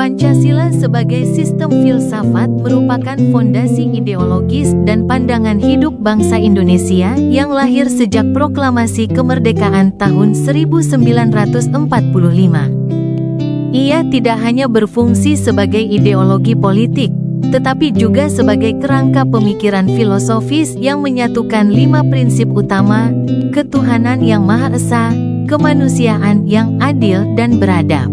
Pancasila sebagai sistem filsafat merupakan fondasi ideologis dan pandangan hidup bangsa Indonesia yang lahir sejak proklamasi kemerdekaan tahun 1945. Ia tidak hanya berfungsi sebagai ideologi politik, tetapi juga sebagai kerangka pemikiran filosofis yang menyatukan 5 prinsip utama: ketuhanan yang Maha Esa, kemanusiaan yang adil dan beradab,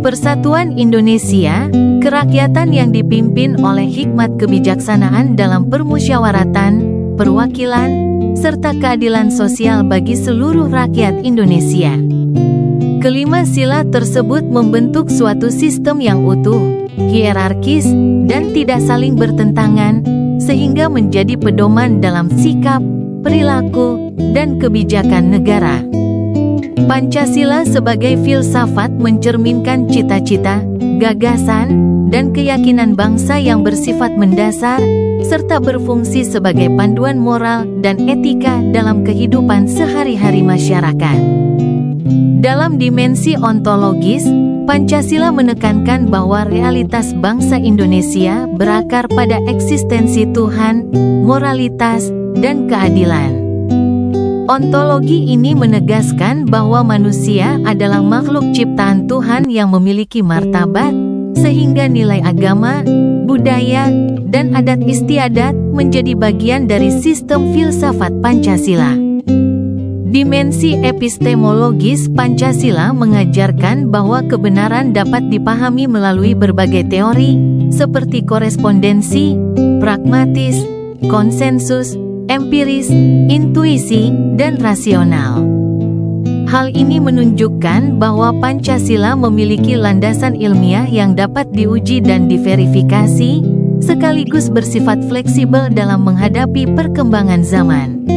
Persatuan Indonesia, kerakyatan yang dipimpin oleh hikmat kebijaksanaan dalam permusyawaratan, perwakilan, serta keadilan sosial bagi seluruh rakyat Indonesia. Kelima sila tersebut membentuk suatu sistem yang utuh, hierarkis, dan tidak saling bertentangan, sehingga menjadi pedoman dalam sikap, perilaku, dan kebijakan negara. Pancasila sebagai filsafat mencerminkan cita-cita, gagasan, dan keyakinan bangsa yang bersifat mendasar, serta berfungsi sebagai panduan moral dan etika dalam kehidupan sehari-hari masyarakat. Dalam dimensi ontologis, Pancasila menekankan bahwa realitas bangsa Indonesia berakar pada eksistensi Tuhan, moralitas, dan keadilan. Ontologi ini menegaskan bahwa manusia adalah makhluk ciptaan Tuhan yang memiliki martabat, sehingga nilai agama, budaya, dan adat istiadat menjadi bagian dari sistem filsafat Pancasila. Dimensi epistemologis Pancasila mengajarkan bahwa kebenaran dapat dipahami melalui berbagai teori, seperti korespondensi, pragmatis, konsensus, empiris, intuisi, dan rasional. Hal ini menunjukkan bahwa Pancasila memiliki landasan ilmiah yang dapat diuji dan diverifikasi, sekaligus bersifat fleksibel dalam menghadapi perkembangan zaman.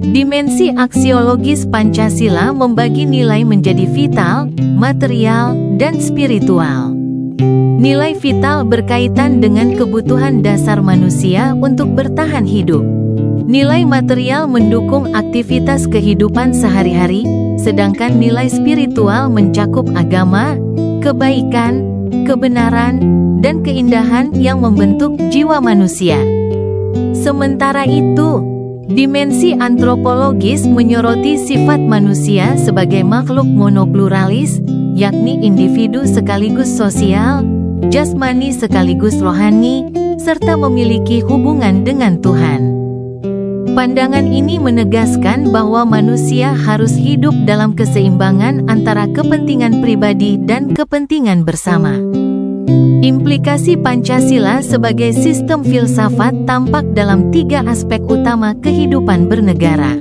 Dimensi aksiologis Pancasila membagi nilai menjadi vital, material, dan spiritual. Nilai vital berkaitan dengan kebutuhan dasar manusia untuk bertahan hidup. Nilai material mendukung aktivitas kehidupan sehari-hari, sedangkan nilai spiritual mencakup agama, kebaikan, kebenaran, dan keindahan yang membentuk jiwa manusia. Sementara itu, dimensi antropologis menyoroti sifat manusia sebagai makhluk monopluralis, yakni individu sekaligus sosial, jasmani sekaligus rohani, serta memiliki hubungan dengan Tuhan. Pandangan ini menegaskan bahwa manusia harus hidup dalam keseimbangan antara kepentingan pribadi dan kepentingan bersama. Implikasi Pancasila sebagai sistem filsafat tampak dalam 3 aspek utama kehidupan bernegara.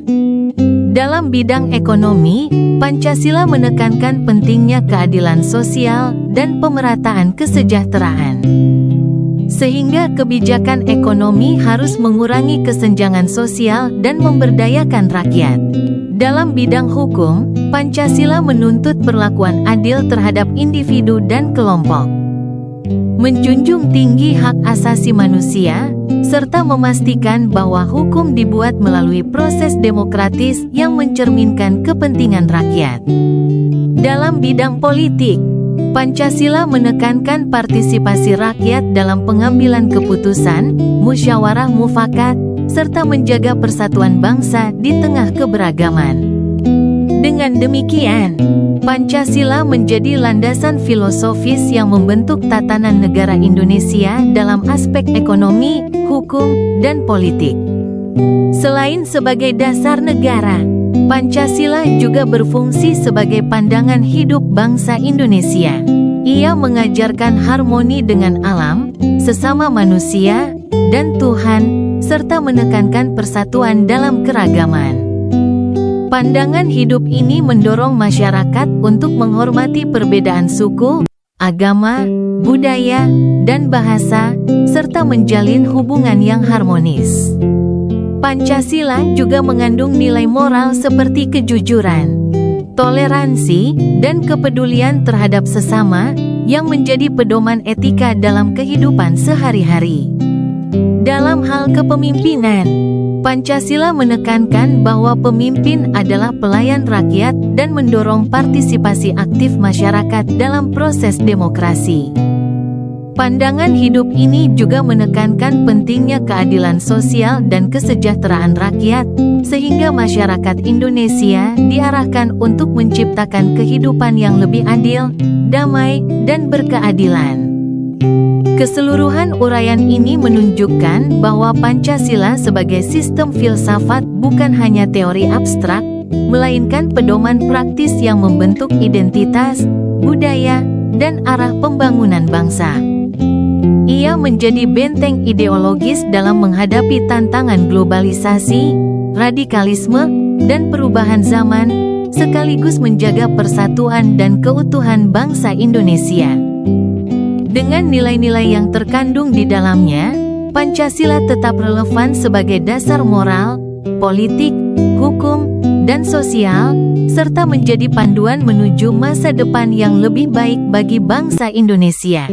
Dalam bidang ekonomi, Pancasila menekankan pentingnya keadilan sosial dan pemerataan kesejahteraan. Sehingga kebijakan ekonomi harus mengurangi kesenjangan sosial dan memberdayakan rakyat. Dalam bidang hukum, Pancasila menuntut perlakuan adil terhadap individu dan kelompok, menjunjung tinggi hak asasi manusia, serta memastikan bahwa hukum dibuat melalui proses demokratis yang mencerminkan kepentingan rakyat. Dalam bidang politik, Pancasila menekankan partisipasi rakyat dalam pengambilan keputusan, musyawarah mufakat, serta menjaga persatuan bangsa di tengah keberagaman. Dengan demikian, Pancasila menjadi landasan filosofis yang membentuk tatanan negara Indonesia dalam aspek ekonomi, hukum, dan politik. Selain sebagai dasar negara, Pancasila juga berfungsi sebagai pandangan hidup bangsa Indonesia. Ia mengajarkan harmoni dengan alam, sesama manusia, dan Tuhan, serta menekankan persatuan dalam keragaman. Pandangan hidup ini mendorong masyarakat untuk menghormati perbedaan suku, agama, budaya, dan bahasa, serta menjalin hubungan yang harmonis. Pancasila juga mengandung nilai moral seperti kejujuran, toleransi, dan kepedulian terhadap sesama, yang menjadi pedoman etika dalam kehidupan sehari-hari. Dalam hal kepemimpinan, Pancasila menekankan bahwa pemimpin adalah pelayan rakyat dan mendorong partisipasi aktif masyarakat dalam proses demokrasi. Pandangan hidup ini juga menekankan pentingnya keadilan sosial dan kesejahteraan rakyat, sehingga masyarakat Indonesia diarahkan untuk menciptakan kehidupan yang lebih adil, damai, dan berkeadilan. Keseluruhan uraian ini menunjukkan bahwa Pancasila sebagai sistem filsafat bukan hanya teori abstrak, melainkan pedoman praktis yang membentuk identitas, budaya, dan arah pembangunan bangsa. Ia menjadi benteng ideologis dalam menghadapi tantangan globalisasi, radikalisme, dan perubahan zaman, sekaligus menjaga persatuan dan keutuhan bangsa Indonesia. Dengan nilai-nilai yang terkandung di dalamnya, Pancasila tetap relevan sebagai dasar moral, politik, hukum, dan sosial, serta menjadi panduan menuju masa depan yang lebih baik bagi bangsa Indonesia.